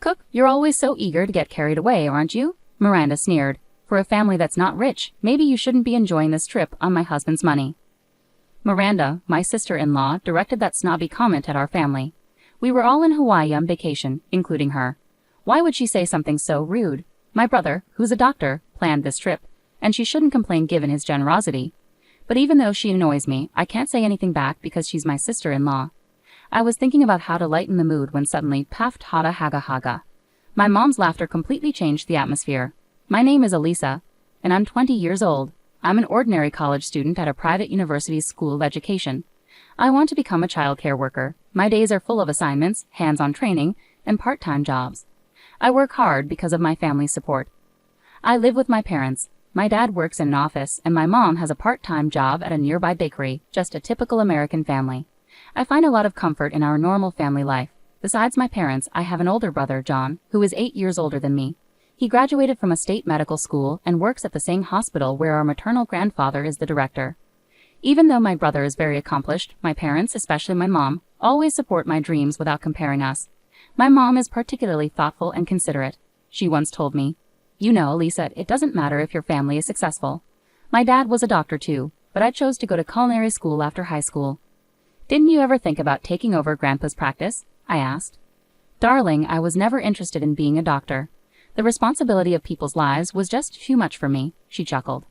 Cook, you're always so eager to get carried away, aren't you? Miranda sneered. For a family that's not rich, maybe you shouldn't be enjoying this trip on my husband's money. Miranda, my sister-in-law, directed that snobby comment at our family. We were all in Hawaii on vacation, including her. Why would she say something so rude? My brother, who's a doctor, planned this trip, and she shouldn't complain given his generosity. But even though she annoys me, I can't say anything back because she's my sister-in-law. I was thinking about how to lighten the mood when suddenly, paft hada haga haga. My mom's laughter completely changed the atmosphere. My name is Elisa, and I'm 20 years old. I'm an ordinary college student at a private university's school of education. I want to become a child care worker. My days are full of assignments, hands-on training, and part-time jobs. I work hard because of my family's support. I live with my parents. My dad works in an office, and my mom has a part-time job at a nearby bakery, just a typical American family. I find a lot of comfort in our normal family life. Besides my parents, I have an older brother, John, who is 8 years older than me. He graduated from a state medical school and works at the same hospital where our maternal grandfather is the director. Even though my brother is very accomplished, my parents, especially my mom, always support my dreams without comparing us. My mom is particularly thoughtful and considerate. She once told me, "You know, Lisa, it doesn't matter if your family is successful." My dad was a doctor too, but I chose to go to culinary school after high school. "Didn't you ever think about taking over Grandpa's practice?" I asked. "Darling, I was never interested in being a doctor. The responsibility of people's lives was just too much for me," she chuckled.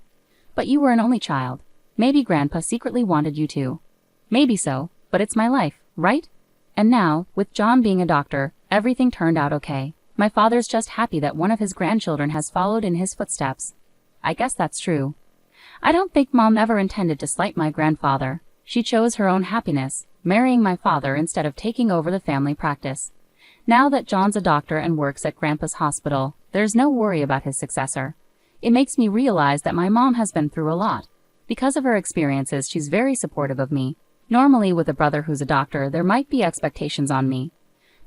"But you were an only child. Maybe Grandpa secretly wanted you to." "Maybe so, but it's my life, right?" And now, with John being a doctor, everything turned out okay. My father's just happy that one of his grandchildren has followed in his footsteps. I guess that's true. I don't think Mom ever intended to slight my grandfather. She chose her own happiness, marrying my father instead of taking over the family practice. Now that John's a doctor and works at Grandpa's hospital, there's no worry about his successor. It makes me realize that my mom has been through a lot. Because of her experiences, she's very supportive of me. Normally, with a brother who's a doctor, there might be expectations on me.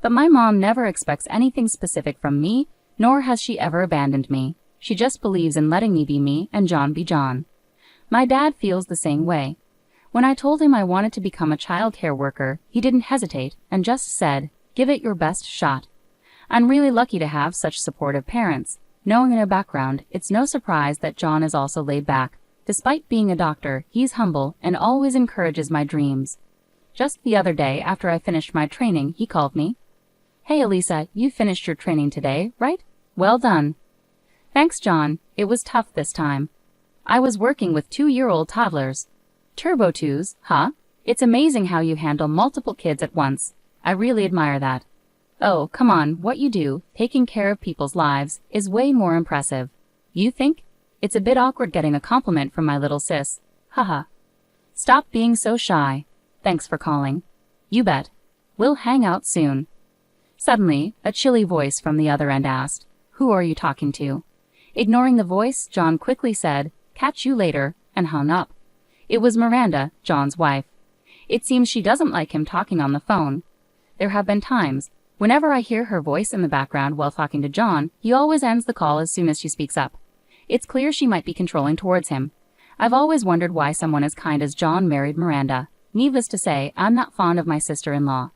But my mom never expects anything specific from me, nor has she ever abandoned me. She just believes in letting me be me and John be John. My dad feels the same way. When I told him I wanted to become a child care worker, he didn't hesitate and just said, "Give it your best shot." I'm really lucky to have such supportive parents. Knowing their background, it's no surprise that John is also laid back. Despite being a doctor, he's humble and always encourages my dreams. Just the other day, after I finished my training, he called me. "Hey Elisa, you finished your training today, right? Well done." "Thanks, John. It was tough this time. I was working with 2-year-old toddlers." "Turbo twos, huh? It's amazing how you handle multiple kids at once. I really admire that." "Oh, come on, what you do, taking care of people's lives, is way more impressive." "You think? It's a bit awkward getting a compliment from my little sis. Haha." "Stop being so shy. Thanks for calling." "You bet. We'll hang out soon." Suddenly, a chilly voice from the other end asked, "Who are you talking to?" Ignoring the voice, John quickly said, "Catch you later," and hung up. It was Miranda, John's wife. It seems she doesn't like him talking on the phone. There have been times, whenever I hear her voice in the background while talking to John, he always ends the call as soon as she speaks up. It's clear she might be controlling towards him. I've always wondered why someone as kind as John married Miranda. Needless to say, I'm not fond of my sister-in-law.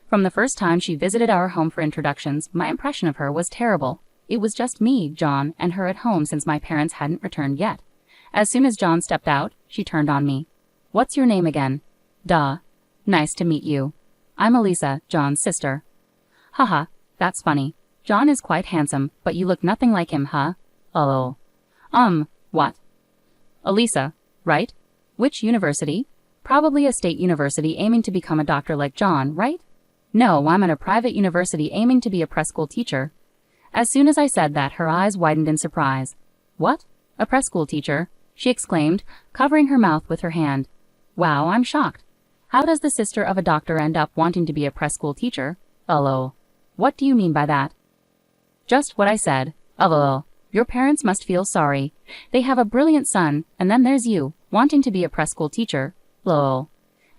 From the first time she visited our home for introductions, my impression of her was terrible. It was just me, John, and her at home since my parents hadn't returned yet. As soon as John stepped out, she turned on me. "What's your name again?" "Duh. Nice to meet you. I'm Elisa, John's sister." "Haha, that's funny. John is quite handsome, but you look nothing like him, huh?" "Oh. What?" "Elisa, right? Which university?" "Probably a state university aiming to become a doctor like John, right?" "No, I'm at a private university aiming to be a preschool teacher." As soon as I said that, her eyes widened in surprise. "What? A preschool teacher?" she exclaimed, covering her mouth with her hand. "Wow, I'm shocked. How does the sister of a doctor end up wanting to be a preschool teacher?" "Oh. What do you mean by that?" "Just what I said. Oh. Your parents must feel sorry. They have a brilliant son, and then there's you, wanting to be a preschool teacher. Lol.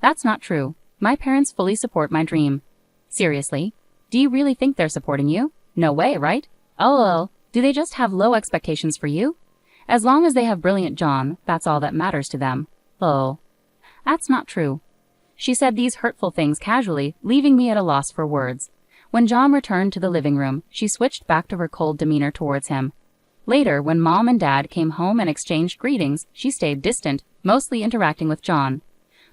That's not true. My parents fully support my dream." "Seriously? Do you really think they're supporting you?" "No way, right?" "Oh. Do they just have low expectations for you?" "As long as they have brilliant John, that's all that matters to them." "Oh. That's not true." She said these hurtful things casually, leaving me at a loss for words. When John returned to the living room, she switched back to her cold demeanor towards him. Later, when Mom and Dad came home and exchanged greetings, she stayed distant, mostly interacting with John.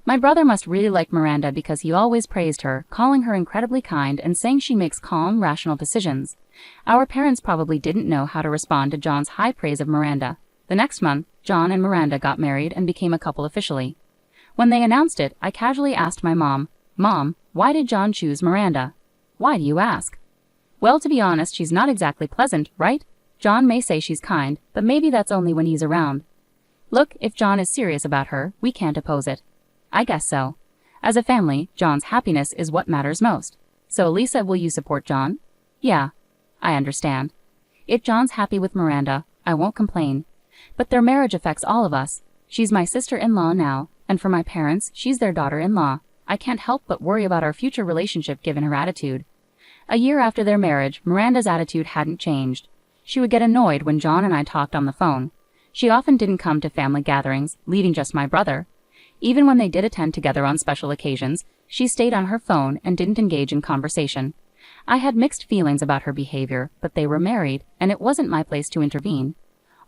My brother must really like Miranda because he always praised her, calling her incredibly kind and saying she makes calm, rational decisions. Our parents probably didn't know how to respond to John's high praise of Miranda. The next month, John and Miranda got married and became a couple officially. When they announced it, I casually asked my mom, "Mom, why did John choose Miranda?" "Why do you ask?" "Well, to be honest, she's not exactly pleasant, right? John may say she's kind, but maybe that's only when he's around. Look, if John is serious about her, we can't oppose it." "I guess so. As a family, John's happiness is what matters most. So, Lisa, will you support John?" "Yeah. I understand. If John's happy with Miranda, I won't complain. But their marriage affects all of us. She's my sister-in-law now, and for my parents, she's their daughter-in-law. I can't help but worry about our future relationship given her attitude." A year after their marriage, Miranda's attitude hadn't changed. She would get annoyed when John and I talked on the phone. She often didn't come to family gatherings, leaving just my brother. Even when they did attend together on special occasions, she stayed on her phone and didn't engage in conversation. I had mixed feelings about her behavior, but they were married, and it wasn't my place to intervene.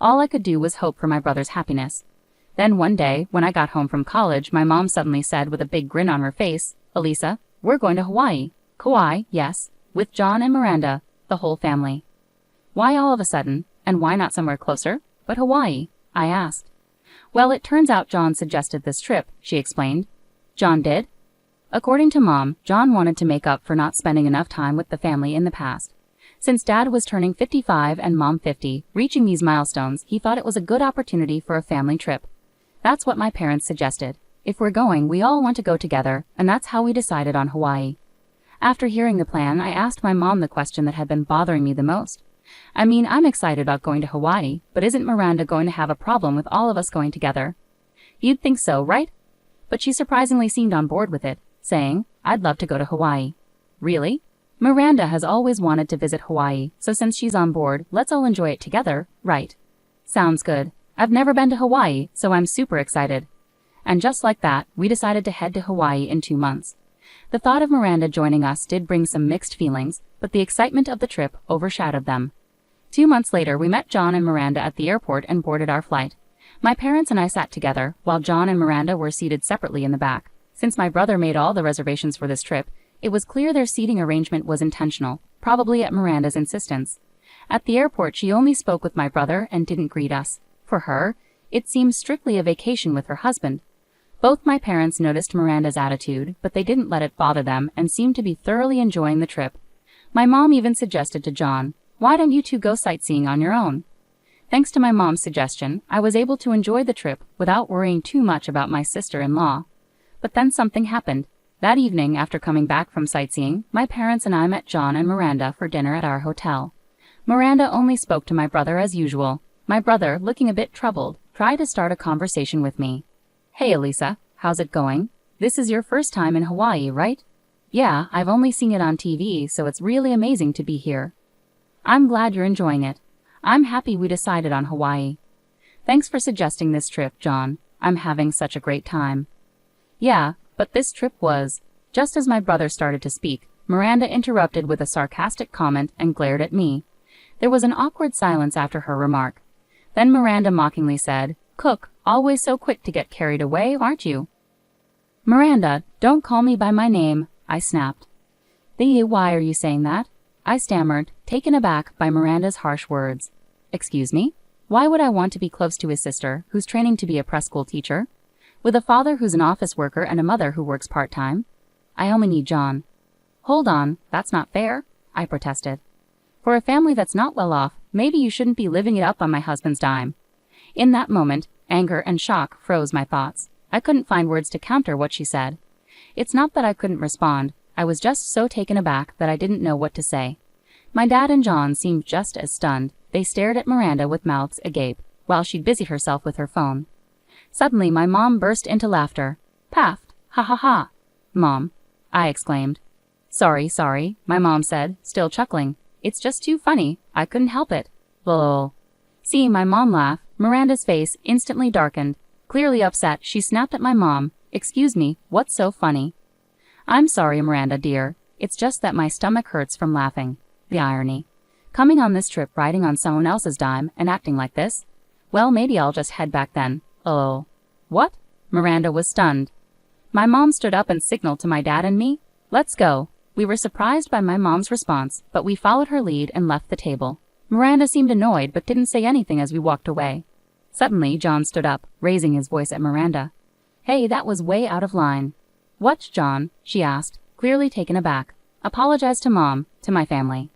All I could do was hope for my brother's happiness. Then one day, when I got home from college, my mom suddenly said with a big grin on her face, "Elisa, we're going to Hawaii." "Kauai, yes, with John and Miranda, the whole family." "Why all of a sudden, and why not somewhere closer, but Hawaii?" I asked. "Well, it turns out John suggested this trip," she explained. "John did?" According to Mom, John wanted to make up for not spending enough time with the family in the past. Since Dad was turning 55 and Mom 50, reaching these milestones, he thought it was a good opportunity for a family trip. That's what my parents suggested. If we're going, we all want to go together, and that's how we decided on Hawaii. After hearing the plan, I asked my mom the question that had been bothering me the most. I mean, I'm excited about going to Hawaii, but isn't Miranda going to have a problem with all of us going together? You'd think so, right? But she surprisingly seemed on board with it, saying, "I'd love to go to Hawaii." "Really? Miranda has always wanted to visit Hawaii, so since she's on board, let's all enjoy it together, right?" "Sounds good. I've never been to Hawaii, so I'm super excited." And just like that, we decided to head to Hawaii in 2 months. The thought of Miranda joining us did bring some mixed feelings, but the excitement of the trip overshadowed them. 2 months later, we met John and Miranda at the airport and boarded our flight. My parents and I sat together, while John and Miranda were seated separately in the back. Since my brother made all the reservations for this trip, it was clear their seating arrangement was intentional, probably at Miranda's insistence. At the airport, she only spoke with my brother and didn't greet us. For her, it seemed strictly a vacation with her husband. Both my parents noticed Miranda's attitude, but they didn't let it bother them and seemed to be thoroughly enjoying the trip. My mom even suggested to John, "Why don't you two go sightseeing on your own?" Thanks to my mom's suggestion, I was able to enjoy the trip without worrying too much about my sister-in-law. But then something happened. That evening, after coming back from sightseeing, my parents and I met John and Miranda for dinner at our hotel. Miranda only spoke to my brother as usual. My brother, looking a bit troubled, tried to start a conversation with me. "Hey, Elisa, how's it going? This is your first time in Hawaii, right?" "Yeah, I've only seen it on TV, so it's really amazing to be here." "I'm glad you're enjoying it. I'm happy we decided on Hawaii." "Thanks for suggesting this trip, John. I'm having such a great time." "Yeah, but this trip was..." Just as my brother started to speak, Miranda interrupted with a sarcastic comment and glared at me. There was an awkward silence after her remark. Then Miranda mockingly said, "Cook, always so quick to get carried away, aren't you?" "Miranda, don't call me by my name," I snapped. Why are you saying that?" I stammered, taken aback by Miranda's harsh words. "Excuse me? Why would I want to be close to his sister, who's training to be a preschool teacher? With a father who's an office worker and a mother who works part-time? I only need John." "Hold on, that's not fair," I protested. "For a family that's not well off, maybe you shouldn't be living it up on my husband's dime." In that moment, anger and shock froze my thoughts. I couldn't find words to counter what she said. It's not that I couldn't respond. I was just so taken aback that I didn't know what to say. My dad and John seemed just as stunned. They stared at Miranda with mouths agape, while she'd busied herself with her phone. Suddenly, my mom burst into laughter. "Paft, ha ha ha." "Mom," I exclaimed. Sorry, my mom said, still chuckling. "It's just too funny. I couldn't help it." Lol. Seeing my mom laugh, Miranda's face instantly darkened. Clearly upset, she snapped at my mom. "Excuse me, what's so funny?" "I'm sorry, Miranda, dear. It's just that my stomach hurts from laughing. The irony. Coming on this trip riding on someone else's dime and acting like this? Well, maybe I'll just head back then. Oh. What? Miranda was stunned. My mom stood up and signaled to my dad and me. Let's go. We were surprised by my mom's response, but we followed her lead and left the table. Miranda seemed annoyed but didn't say anything as we walked away. Suddenly, John stood up, raising his voice at Miranda. Hey, that was way out of line. What, John? She asked, clearly taken aback. Apologize to Mom, to my family.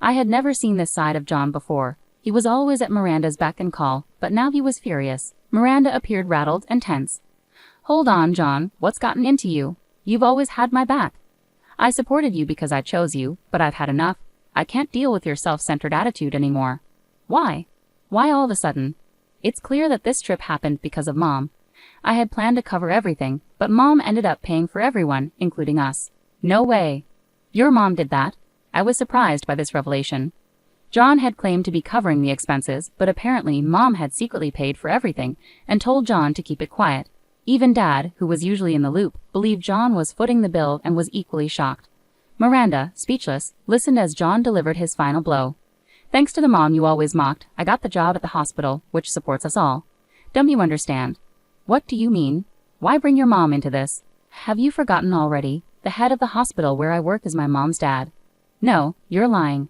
I had never seen this side of John before. He was always at Miranda's beck and call, but now he was furious. Miranda appeared rattled and tense. Hold on, John, what's gotten into you? You've always had my back. I supported you because I chose you, but I've had enough. I can't deal with your self-centered attitude anymore. Why? Why all of a sudden? It's clear that this trip happened because of Mom. I had planned to cover everything, but Mom ended up paying for everyone, including us. No way. Your mom did that? I was surprised by this revelation. John had claimed to be covering the expenses, but apparently Mom had secretly paid for everything and told John to keep it quiet. Even Dad, who was usually in the loop, believed John was footing the bill and was equally shocked. Miranda, speechless, listened as John delivered his final blow. Thanks to the mom you always mocked, I got the job at the hospital, which supports us all. Don't you understand? What do you mean? Why bring your mom into this? Have you forgotten already? The head of the hospital where I work is my mom's dad. No, you're lying.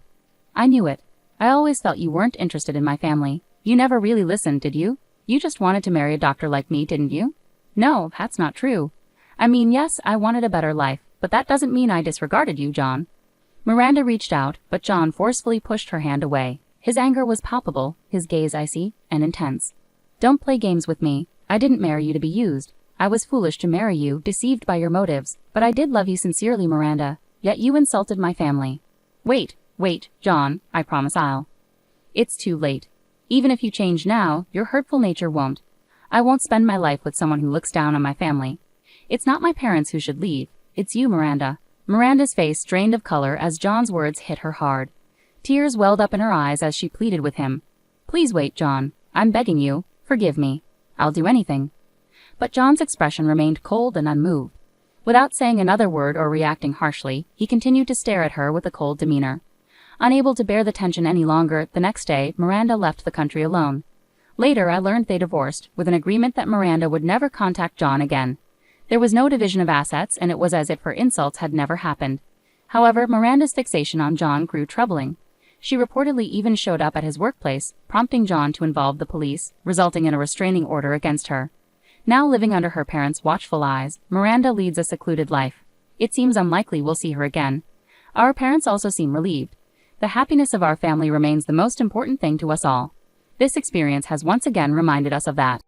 I knew it. I always felt you weren't interested in my family. You never really listened, did you? You just wanted to marry a doctor like me, didn't you? No, that's not true. I mean, yes, I wanted a better life, but that doesn't mean I disregarded you, John. Miranda reached out, but John forcefully pushed her hand away. His anger was palpable, his gaze icy and intense. Don't play games with me. I didn't marry you to be used. I was foolish to marry you, deceived by your motives, but I did love you sincerely, Miranda, yet you insulted my family. Wait, John, I promise I'll. It's too late. Even if you change now, your hurtful nature won't. I won't spend my life with someone who looks down on my family. It's not my parents who should leave. It's you, Miranda. Miranda's face drained of color as John's words hit her hard. Tears welled up in her eyes as she pleaded with him. Please wait, John. I'm begging you. Forgive me. I'll do anything. But John's expression remained cold and unmoved. Without saying another word or reacting harshly, he continued to stare at her with a cold demeanor. Unable to bear the tension any longer, the next day, Miranda left the country alone. Later, I learned they divorced, with an agreement that Miranda would never contact John again. There was no division of assets, and it was as if her insults had never happened. However, Miranda's fixation on John grew troubling. She reportedly even showed up at his workplace, prompting John to involve the police, resulting in a restraining order against her. Now living under her parents' watchful eyes, Miranda leads a secluded life. It seems unlikely we'll see her again. Our parents also seem relieved. The happiness of our family remains the most important thing to us all. This experience has once again reminded us of that.